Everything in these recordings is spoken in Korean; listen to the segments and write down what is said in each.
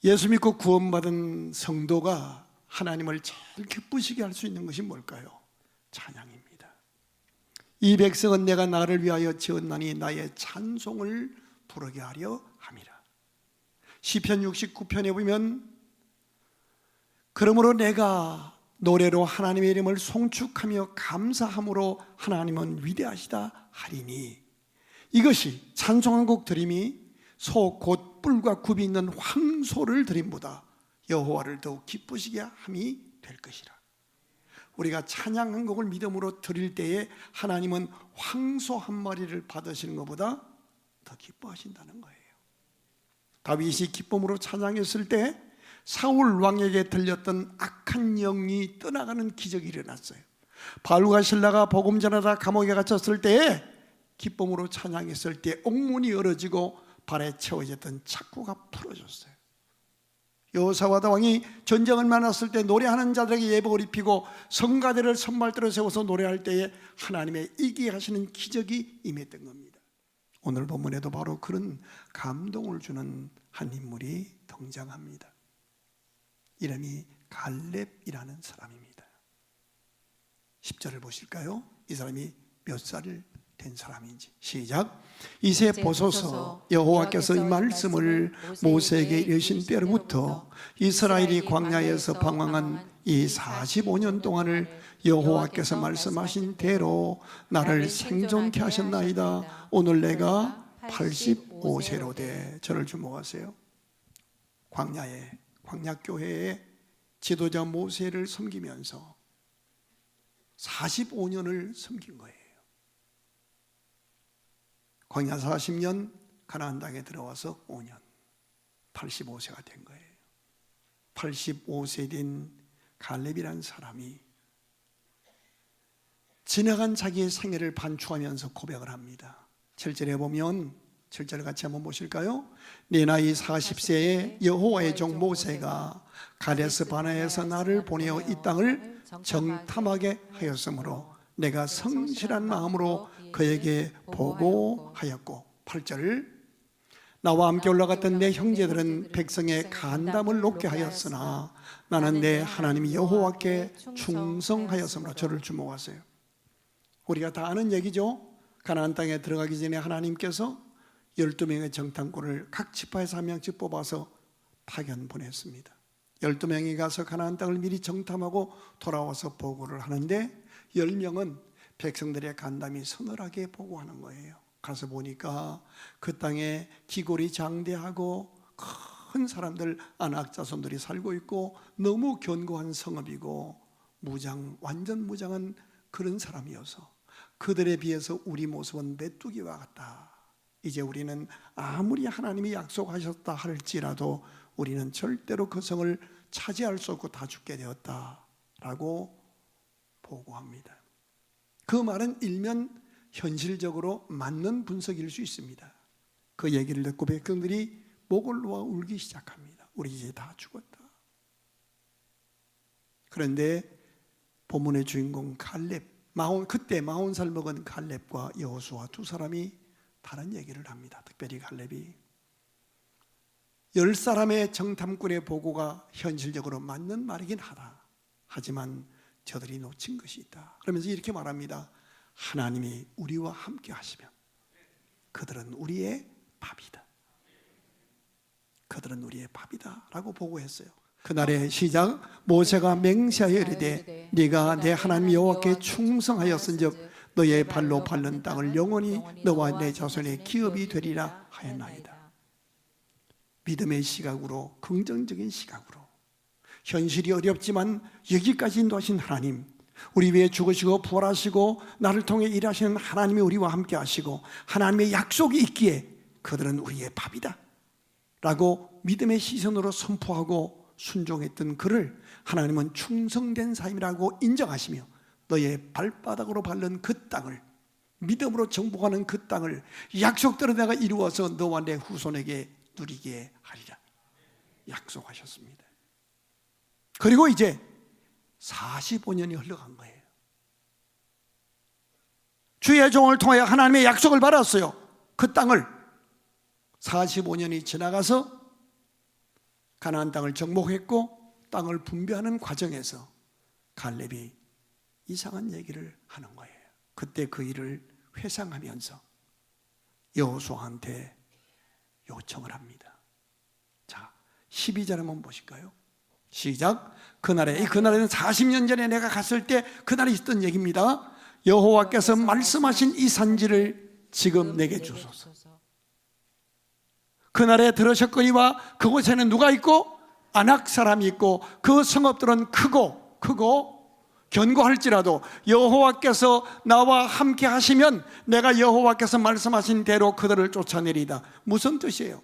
예수 믿고 구원받은 성도가 하나님을 제일 기쁘시게 할 수 있는 것이 뭘까요? 찬양입니다. 이 백성은 내가 나를 위하여 지었나니 나의 찬송을 부르게 하려 함이라. 시편 69편에 보면 그러므로 내가 노래로 하나님의 이름을 송축하며 감사함으로 하나님은 위대하시다 하리니, 이것이 찬송한 곡 드림이 소 곧 뿔과 굽이 있는 황소를 드림보다 여호와를 더욱 기쁘시게 함이 될 것이라. 우리가 찬양 한 곡을 믿음으로 드릴 때에 하나님은 황소 한 마리를 받으시는 것보다 더 기뻐하신다는 거예요. 다윗이 기쁨으로 찬양했을 때 사울 왕에게 들렸던 악한 영이 떠나가는 기적이 일어났어요. 바울과 실라가 복음 전하다 감옥에 갇혔을 때에 기쁨으로 찬양했을 때 옥문이 열어지고 발에 채워졌던 착고가 풀어졌어요. 여호사밧 왕이 전쟁을 만났을 때 노래하는 자들에게 예복을 입히고 성가대를 선발대로 세워서 노래할 때에 하나님의 이기게 하시는 기적이 임했던 겁니다. 오늘 본문에도 바로 그런 감동을 주는 한 인물이 등장합니다. 이름이 갈렙이라는 사람입니다. 10절을 보실까요? 이 사람이 몇 살을 된 사람인지. 시작. 이제 보소서 여호와께서 이 말씀을 모세에게 이르신 때로부터 이스라엘이 광야에서 방황한 이 45년 동안을 여호와께서 말씀하신 대로 나를 생존케 하셨나이다. 오늘 내가 85세로 돼. 저를 주목하세요. 광야교회의 지도자 모세를 섬기면서 45년을 섬긴 거예요. 광야 40년, 가나안 땅에 들어와서 5년, 85세가 된 거예요. 85세 된 갈렙이라는 사람이 지나간 자기의 생애를 반추하면서 고백을 합니다. 7절에 보면, 7절 같이 한번 보실까요? 내 나이 40세에 여호와의 종 모세가 가데스 바네아에서 나를 보내어 이 땅을 정탐하게 하였으므로 내가 성실한 마음으로 그에게 보고하였고, 8절 나와 함께 올라갔던 내 형제들은 백성의 간담을 높게 하였으나 나는 내 하나님 여호와께 충성하였으므로. 저를 주목하세요. 우리가 다 아는 얘기죠. 가나안 땅에 들어가기 전에 하나님께서 12명의 정탐꾼을 각 지파에서 한 명씩 뽑아서 파견 보냈습니다. 12명이 가서 가나안 땅을 미리 정탐하고 돌아와서 보고를 하는데 10명은 백성들의 간담이 서늘하게 보고하는 거예요. 가서 보니까 그 땅에 기골이 장대하고 큰 사람들, 아낙 자손들이 살고 있고 너무 견고한 성읍이고 완전 무장한 그런 사람이어서 그들에 비해서 우리 모습은 메뚜기와 같다. 이제 우리는 아무리 하나님이 약속하셨다 할지라도 우리는 절대로 그 성을 차지할 수 없고 다 죽게 되었다라고 보고합니다. 그 말은 일면 현실적으로 맞는 분석일 수 있습니다. 그 얘기를 듣고 백성들이 목을 놓아 울기 시작합니다. 우리 이제 다 죽었다. 그런데 본문의 주인공 갈렙, 그때 40살 먹은 갈렙과 여호수아 두 사람이 다른 얘기를 합니다. 특별히 갈렙이 10사람의 정탐꾼의 보고가 현실적으로 맞는 말이긴 하다. 하지만 저들이 놓친 것이 있다. 그러면서 이렇게 말합니다. 하나님이 우리와 함께 하시면 그들은 우리의 밥이다. 그들은 우리의 밥이다 라고 보고했어요. 그날의 시작, 모세가 맹세하여 이르되 네가 내 하나님 여호와께 충성하였은즉 너의 발로 밟는 땅을 영원히 너와 내 자손의 기업이 되리라 하였나이다. 믿음의 시각으로, 긍정적인 시각으로, 현실이 어렵지만 여기까지 인도하신 하나님, 우리 위해 죽으시고 부활하시고 나를 통해 일하시는 하나님이 우리와 함께 하시고 하나님의 약속이 있기에 그들은 우리의 밥이다 라고 믿음의 시선으로 선포하고 순종했던 그를 하나님은 충성된 사람이라고 인정하시며 너의 발바닥으로 밟는 그 땅을, 믿음으로 정복하는 그 땅을 약속대로 내가 이루어서 너와 내 후손에게 누리게 하리라 약속하셨습니다. 그리고 이제 45년이 흘러간 거예요. 주의 종을 통하여 하나님의 약속을 받았어요. 그 땅을 45년이 지나가서 가나안 땅을 정복했고 땅을 분배하는 과정에서 갈렙이 이상한 얘기를 하는 거예요. 그때 그 일을 회상하면서 여호수아한테 요청을 합니다. 자, 12절 한번 보실까요? 시작. 그날에는 40년 전에 내가 갔을 때 그날에 있던 얘기입니다. 여호와께서 말씀하신 이 산지를 지금 내게 주소서. 그날에 들으셨거니와 그곳에는 누가 있고 아낙 사람이 있고 그 성읍들은 크고 견고할지라도 여호와께서 나와 함께 하시면 내가 여호와께서 말씀하신 대로 그들을 쫓아내리다. 무슨 뜻이에요?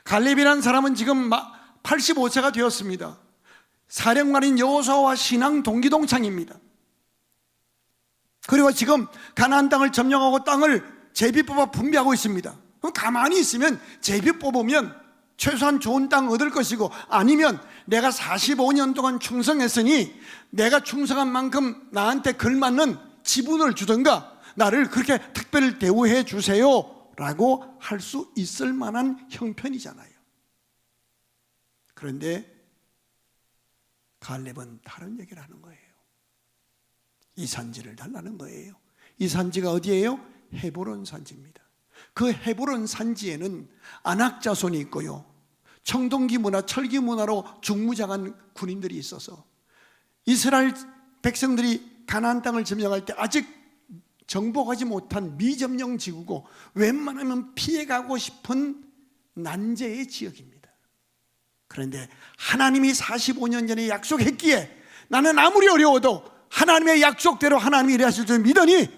갈렙이라는 사람은 지금 85세가 되었습니다. 사령관인 여호수아와 신앙 동기동창입니다. 그리고 지금 가나안 땅을 점령하고 땅을 제비 뽑아 분배하고 있습니다. 그럼 가만히 있으면 제비 뽑으면 최소한 좋은 땅 얻을 것이고, 아니면 내가 45년 동안 충성했으니 내가 충성한 만큼 나한테 걸맞는 지분을 주든가 나를 그렇게 특별히 대우해 주세요 라고 할 수 있을 만한 형편이잖아요. 그런데 갈렙은 다른 얘기를 하는 거예요. 이 산지를 달라는 거예요. 이 산지가 어디예요? 헤브론 산지입니다. 그 헤브론 산지에는 아낙 자손이 있고요, 청동기 문화, 철기 문화로 중무장한 군인들이 있어서 이스라엘 백성들이 가나안 땅을 점령할 때 아직 정복하지 못한 미점령 지구고 웬만하면 피해가고 싶은 난제의 지역입니다. 그런데 하나님이 45년 전에 약속했기에 나는 아무리 어려워도 하나님의 약속대로 하나님이 일하실 줄 믿으니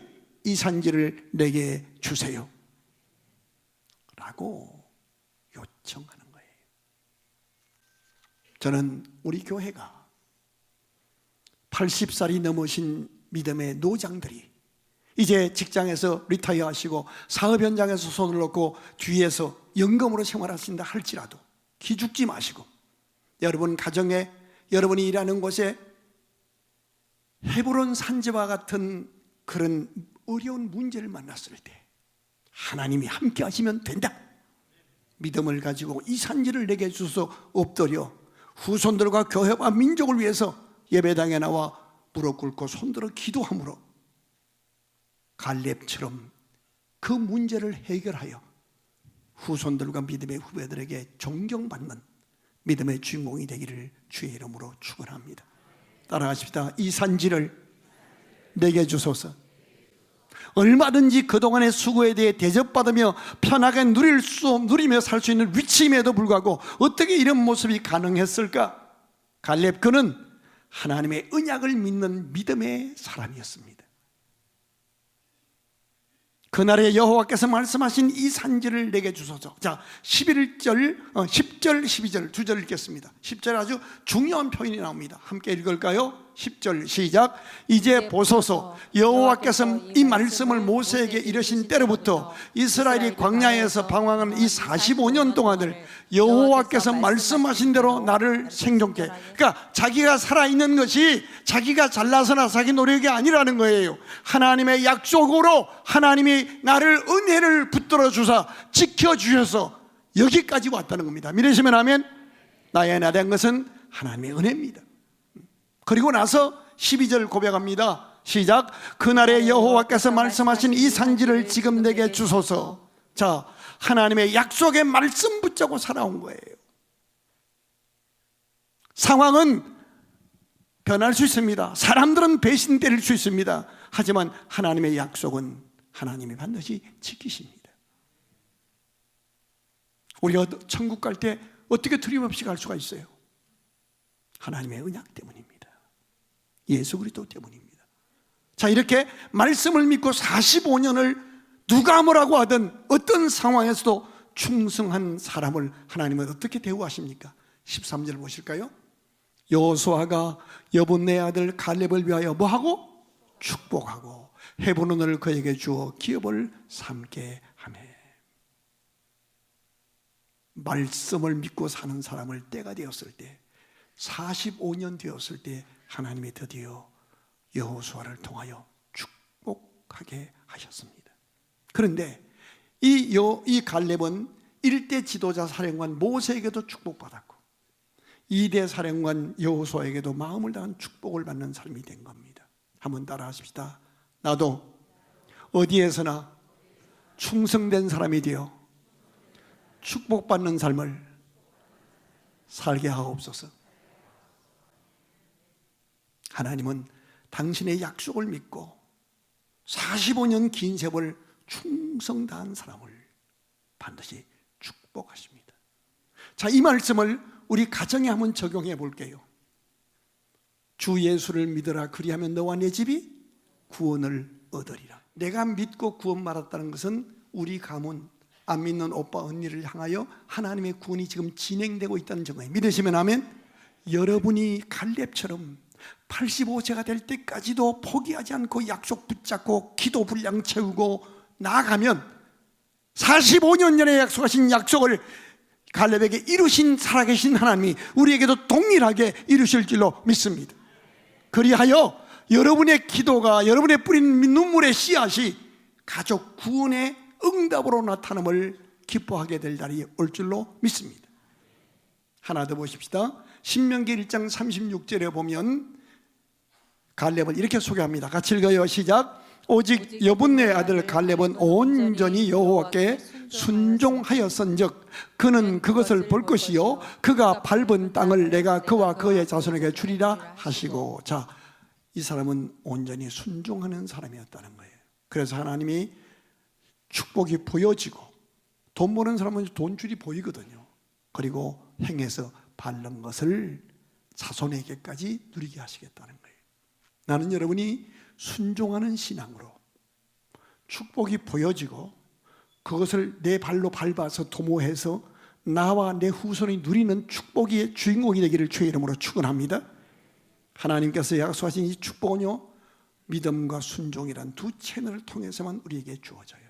이 산지를 내게 주세요 라고 요청하는 거예요. 저는 우리 교회가 80살이 넘으신 믿음의 노장들이 이제 직장에서 리타이어 하시고 사업 현장에서 손을 놓고 뒤에서 연금으로 생활하신다 할지라도 기죽지 마시고, 여러분 가정에, 여러분이 일하는 곳에 헤브론 산지와 같은 그런 어려운 문제를 만났을 때 하나님이 함께 하시면 된다, 믿음을 가지고 이 산지를 내게 주소 엎드려 후손들과 교회와 민족을 위해서 예배당에 나와 무릎 꿇고 손들어 기도함으로 갈렙처럼 그 문제를 해결하여 후손들과 믿음의 후배들에게 존경받는 믿음의 주인공이 되기를 주의 이름으로 축원합니다. 따라가십시다. 이 산지를 내게 주소서. 얼마든지 그동안의 수고에 대해 대접받으며 편하게 누리며 살 수 있는 위치임에도 불구하고 어떻게 이런 모습이 가능했을까? 갈렙 그는 하나님의 언약을 믿는 믿음의 사람이었습니다. 그날에 여호와께서 말씀하신 이 산지를 내게 주소서. 자, 10절, 12절 두 절 읽겠습니다. 10절 아주 중요한 표현이 나옵니다. 함께 읽을까요? 10절 시작. 이제 보소서, 여호와께서 이 말씀을 모세에게 이르신 때로부터 이스라엘이 광야에서 방황한 이 45년 동안을 여호와께서 말씀하신 대로 나를 생존케. 그러니까 자기가 살아있는 것이 자기가 잘나서나 자기 노력이 아니라는 거예요. 하나님의 약속으로 하나님이 나를 은혜를 붙들어 주사 지켜주셔서 여기까지 왔다는 겁니다. 믿으시면 아멘. 나의 나된 것은 하나님의 은혜입니다. 그리고 나서 12절 고백합니다. 시작. 그날에 여호와께서 말씀하신 이 산지를 지금 내게 주소서. 자, 하나님의 약속의 말씀 붙잡고 살아온 거예요. 상황은 변할 수 있습니다. 사람들은 배신 때릴 수 있습니다. 하지만 하나님의 약속은 하나님이 반드시 지키십니다. 우리가 천국 갈 때 어떻게 틀림없이 갈 수가 있어요? 하나님의 언약 때문입니다. 예수 그리스도 때문입니다. 자, 이렇게 말씀을 믿고 45년을 누가 뭐라고 하든 어떤 상황에서도 충성한 사람을 하나님은 어떻게 대우하십니까? 13절 보실까요? 여호수아가 여분네 아들 갈렙을 위하여 뭐하고? 축복하고 헤브론을 그에게 주어 기업을 삼게 하며. 말씀을 믿고 사는 사람을 때가 되었을 때, 45년 되었을 때 하나님이 드디어 여호수아를 통하여 축복하게 하셨습니다. 그런데 이 갈렙은 일대 지도자 사령관 모세에게도 축복받았고 2대 사령관 여호수아에게도 마음을 다한 축복을 받는 삶이 된 겁니다. 한번 따라 하십시다. 나도 어디에서나 충성된 사람이 되어 축복받는 삶을 살게 하옵소서. 하나님은 당신의 약속을 믿고 45년 긴 세월 충성 다한 사람을 반드시 축복하십니다. 자, 이 말씀을 우리 가정에 한번 적용해 볼게요. 주 예수를 믿으라, 그리하면 너와 내 집이 구원을 얻으리라. 내가 믿고 구원 받았다는 것은 우리 가문, 안 믿는 오빠 언니를 향하여 하나님의 구원이 지금 진행되고 있다는 증거예요. 믿으시면 아멘. 여러분이 갈렙처럼 85세가 될 때까지도 포기하지 않고 약속 붙잡고 기도 분량 채우고 나아가면 45년 전에 약속하신 약속을 갈렙에게 이루신 살아계신 하나님이 우리에게도 동일하게 이루실 줄로 믿습니다. 그리하여 여러분의 기도가, 여러분의 뿌린 눈물의 씨앗이 가족 구원의 응답으로 나타남을 기뻐하게 될 날이 올 줄로 믿습니다. 하나 더 보십시다. 신명기 1장 36절에 보면 갈렙을 이렇게 소개합니다. 같이 읽어요. 시작. 오직 여분네 아들 갈렙은 온전히 여호와께 순종하였은즉 그는 그것을 볼 것이요 그가 밟은 땅을 내가 그와 그의 자손에게 주리라 하시고. 자, 이 사람은 온전히 순종하는 사람이었다는 거예요. 그래서 하나님이 축복이 보여지고, 돈 버는 사람은 돈줄이 보이거든요. 그리고 행해서 바른 것을 자손에게까지 누리게 하시겠다는 거예요. 나는 여러분이 순종하는 신앙으로 축복이 보여지고 그것을 내 발로 밟아서 도모해서 나와 내 후손이 누리는 축복의 주인공이 되기를 주의 이름으로 축원합니다. 하나님께서 약속하신 이 축복은요, 믿음과 순종이란 두 채널을 통해서만 우리에게 주어져요.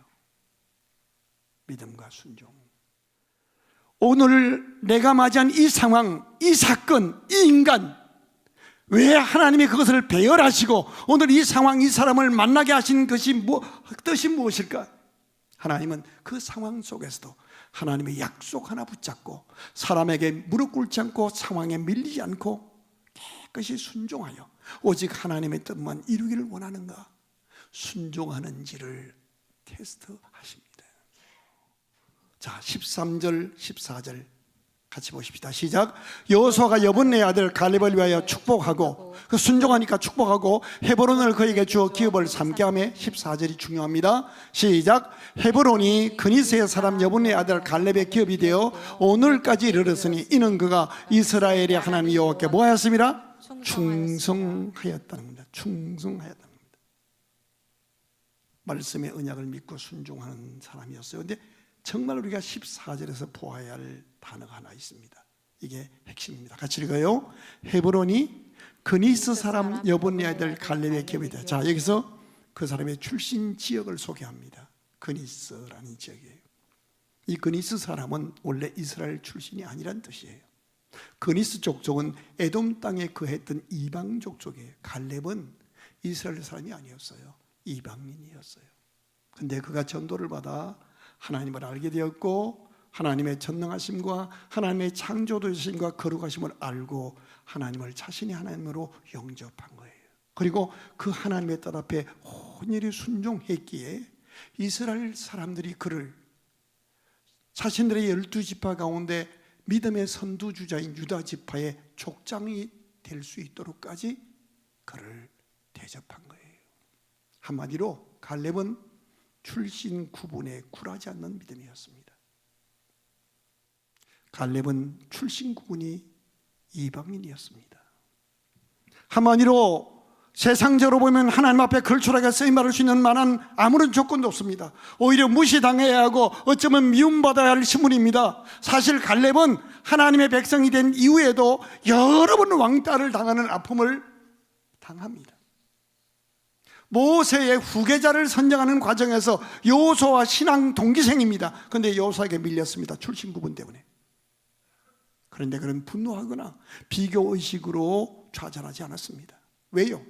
믿음과 순종. 오늘 내가 맞이한 이 상황, 이 사건, 이 인간, 왜 하나님이 그것을 배열하시고 오늘 이 상황, 이 사람을 만나게 하신 것이 뜻이 무엇일까? 하나님은 그 상황 속에서도 하나님의 약속 하나 붙잡고 사람에게 무릎 꿇지 않고 상황에 밀리지 않고 깨끗이 순종하여 오직 하나님의 뜻만 이루기를 원하는가? 순종하는지를 테스트하십니다. 자, 13절, 14절 같이 보십시다. 시작. 여호수아가 여분네 아들 갈렙을 위하여 축복하고, 그 순종하니까 축복하고 헤브론을 그에게 주어 기업을 삼게 하며. 14절이 중요합니다. 시작. 헤브론이 그니스의 사람 여분네 아들 갈렙의 기업이 되어 오늘까지 이르렀으니 이는 그가 이스라엘의 하나님 여호와께 뭐하였습니다? 충성하였다는 겁니다. 충성하였다는 겁니다. 말씀의 언약을 믿고 순종하는 사람이었어요. 그런데 정말 우리가 14절에서 보아야 할 단어가 하나 있습니다. 이게 핵심입니다. 같이 읽어요. 헤브론이 그니스 사람 여분네 아들 갈렙의 기업이다. 자, 여기서 그 사람의 출신 지역을 소개합니다. 그니스라는 지역이에요. 이 그니스 사람은 원래 이스라엘 출신이 아니란 뜻이에요. 그니스 족속은 에돔 땅에 거했던 이방 족속이에요. 갈렙은 이스라엘 사람이 아니었어요. 이방인이었어요. 근데 그가 전도를 받아 하나님을 알게 되었고, 하나님의 전능하심과 하나님의 창조도심과 거룩하심을 알고 하나님을 자신의 하나님으로 영접한 거예요. 그리고 그 하나님의 뜻 앞에 온전히 순종했기에 이스라엘 사람들이 그를 자신들의 12지파 가운데 믿음의 선두주자인 유다 지파의 족장이 될 수 있도록까지 그를 대접한 거예요. 한마디로 갈렙은 출신 구분에 굴하지 않는 믿음이었습니다. 갈렙은 출신 구분이 이방인이었습니다. 한마디로 세상적으로 보면 하나님 앞에 걸출하게 쓰임받을 수 있는 만한 아무런 조건도 없습니다. 오히려 무시당해야 하고 어쩌면 미움받아야 할 신분입니다. 사실 갈렙은 하나님의 백성이 된 이후에도 여러 번 왕따를 당하는 아픔을 당합니다. 모세의 후계자를 선정하는 과정에서 여호수아와 신앙 동기생입니다. 그런데 여호수아에게 밀렸습니다. 출신 구분 때문에. 그런데 그는 분노하거나 비교의식으로 좌절하지 않았습니다. 왜요?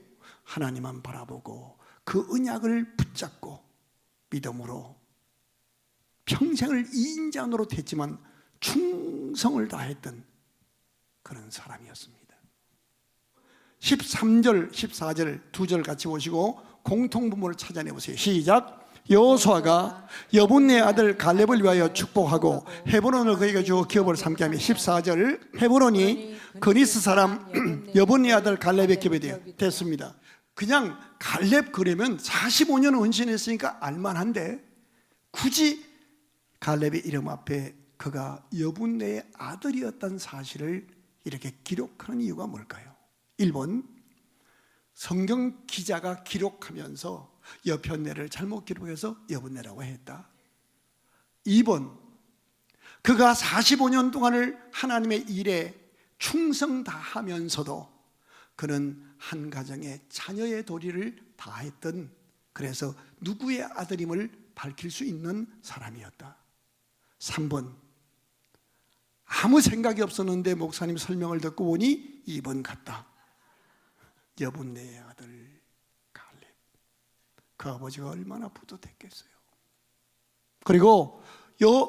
하나님만 바라보고 그 언약을 붙잡고 믿음으로 평생을 이인자노로 됐지만 충성을 다했던 그런 사람이었습니다. 13절, 14절 두 절 같이 보시고 공통부모를 찾아내보세요. 시작. 여호수아가 여분네 아들 갈렙을 위하여 축복하고 헤브론을 그에게 주어 기업을 삼게 하며 14절 헤브론이 그니스 사람 여분네 아들 갈렙의 기업이 됐습니다. 그냥 갈렙 그러면 45년 헌신했으니까 알만한데 굳이 갈렙의 이름 앞에 그가 여분네의 아들이었다는 사실을 이렇게 기록하는 이유가 뭘까요? 1번, 성경 기자가 기록하면서 여편네를 잘못 기록해서 여분네라고 했다. 2번, 그가 45년 동안을 하나님의 일에 충성 다하면서도 그는 한 가정의 자녀의 도리를 다했던, 그래서 누구의 아들임을 밝힐 수 있는 사람이었다. 3번, 아무 생각이 없었는데 목사님 설명을 듣고 보니 2번 같다. 여분네의 아들 갈렙, 그 아버지가 얼마나 뿌듯했겠어요. 그리고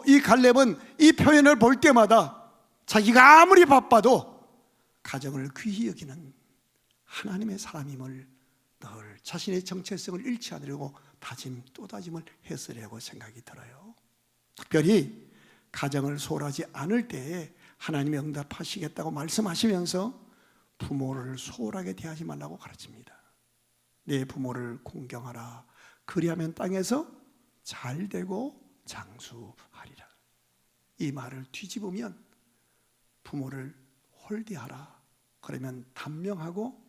이 갈렙은 이 표현을 볼 때마다 자기가 아무리 바빠도 가정을 귀히 여기는 하나님의 사람임을 늘 자신의 정체성을 잃지 않으려고 또 다짐을 했으리라고 생각이 들어요. 특별히 가정을 소홀하지 않을 때에 하나님이 응답하시겠다고 말씀하시면서 부모를 소홀하게 대하지 말라고 가르칩니다. 내 부모를 공경하라. 그리하면 땅에서 잘 되고 장수하리라. 이 말을 뒤집으면 부모를 홀대하라. 그러면 단명하고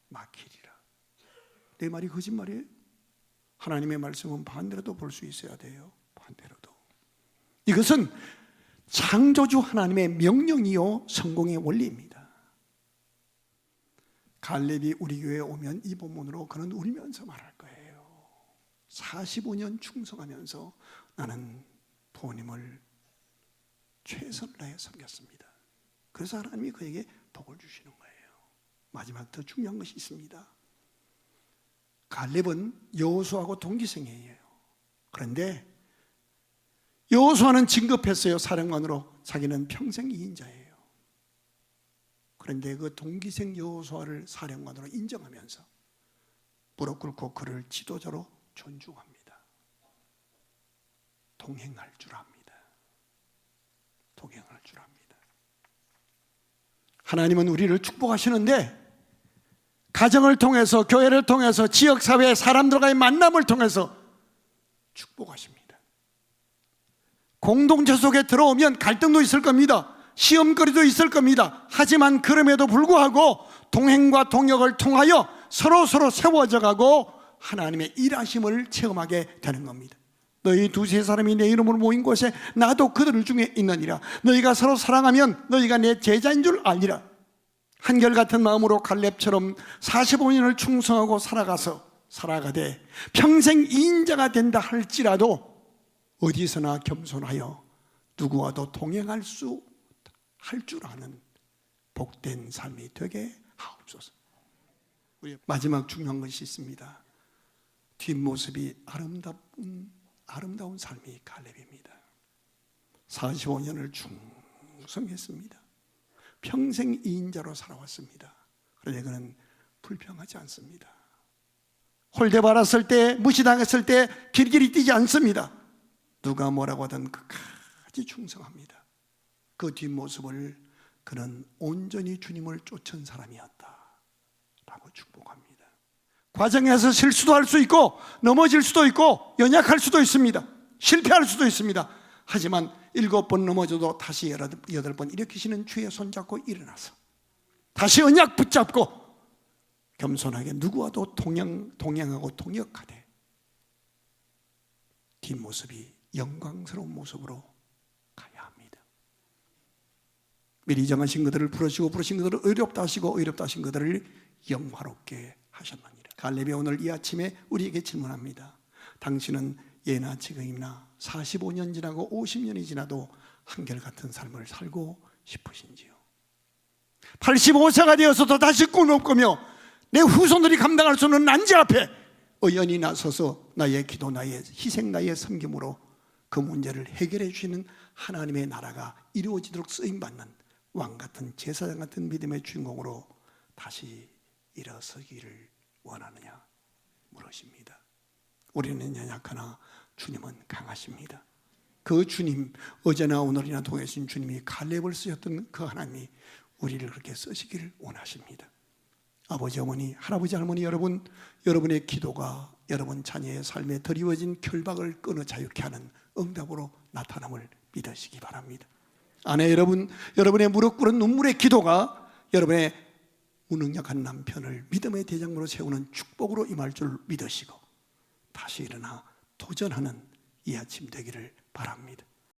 막히리라. 내 말이 거짓말이에요? 하나님의 말씀은 반대로도 볼 수 있어야 돼요. 반대로도. 이것은 창조주 하나님의 명령이요 성공의 원리입니다. 갈렙이 우리 교회에 오면 이 본문으로 그는 울면서 말할 거예요. 45년 충성하면서 나는 부모님을 최선을 다해 섬겼습니다. 그래서 하나님이 그에게 복을 주시는 거예요. 마지막 더 중요한 것이 있습니다. 갈렙은 여호수아하고 동기생이에요. 그런데 여호수아는 진급했어요. 사령관으로. 자기는 평생 2인자예요. 그런데 그 동기생 여호수아를 사령관으로 인정하면서 무릎 꿇고 그를 지도자로 존중합니다. 동행할 줄 압니다. 동행할 줄 압니다. 하나님은 우리를 축복하시는데 가정을 통해서, 교회를 통해서, 지역사회 사람들과의 만남을 통해서 축복하십니다. 공동체 속에 들어오면 갈등도 있을 겁니다. 시험거리도 있을 겁니다. 하지만 그럼에도 불구하고 동행과 동역을 통하여 서로 세워져 가고 하나님의 일하심을 체험하게 되는 겁니다. 너희 두세 사람이 내 이름으로 모인 곳에 나도 그들 중에 있느니라. 너희가 서로 사랑하면 너희가 내 제자인 줄 알리라. 한결같은 마음으로 갈렙처럼 45년을 충성하고 살아가되 평생 2인자가 된다 할지라도 어디서나 겸손하여 누구와도 동행할 줄 아는 복된 삶이 되게 하옵소서. 마지막 중요한 것이 있습니다. 뒷모습이 아름다운 삶이 갈렙입니다. 45년을 충성했습니다. 평생 2인자로 살아왔습니다. 그런데 그는 불평하지 않습니다. 홀대받았을 때, 무시당했을 때 길길이 뛰지 않습니다. 누가 뭐라고 하든 끝까지 충성합니다. 그 뒷모습을 그는 온전히 주님을 쫓은 사람이었다 라고 축복합니다. 과정에서 실수도 할 수 있고 넘어질 수도 있고 연약할 수도 있습니다. 실패할 수도 있습니다. 하지만 7번 넘어져도 다시 8번 일으키시는 주의 손잡고 일어나서 다시 언약 붙잡고 겸손하게 누구와도 동행하고 동역하되 뒷모습이 영광스러운 모습으로 가야 합니다. 미리 정하신 그들을 부르시고 부르신 그들을 의롭다 하시고 의롭다 하신 그들을 영화롭게 하셨느니라. 갈렙이 오늘 이 아침에 우리에게 질문합니다. 당신은 예나 지금이나 45년 지나고 50년이 지나도 한결같은 삶을 살고 싶으신지요? 85세가 되어서도 다시 꿈을 꾸며 내 후손들이 감당할 수 없는 난제 앞에 의연히 나서서 나의 기도, 나의 희생, 나의 섬김으로 그 문제를 해결해 주시는 하나님의 나라가 이루어지도록 쓰임받는 왕 같은 제사장 같은 믿음의 주인공으로 다시 일어서기를 원하느냐 물으십니다. 우리는 연약하나 주님은 강하십니다. 그 주님, 어제나 오늘이나 동행하신 주님이 갈렙을 쓰셨던 그 하나님이 우리를 그렇게 쓰시기를 원하십니다. 아버지, 어머니, 할아버지, 할머니 여러분, 여러분의 기도가 여러분 자녀의 삶에 드리워진 결박을 끊어 자유케 하는 응답으로 나타남을 믿으시기 바랍니다. 아내 여러분, 여러분의 무릎 꿇은 눈물의 기도가 여러분의 무능력한 남편을 믿음의 대장으로 세우는 축복으로 임할 줄 믿으시고 다시 일어나 도전하는 이 아침 되기를 바랍니다.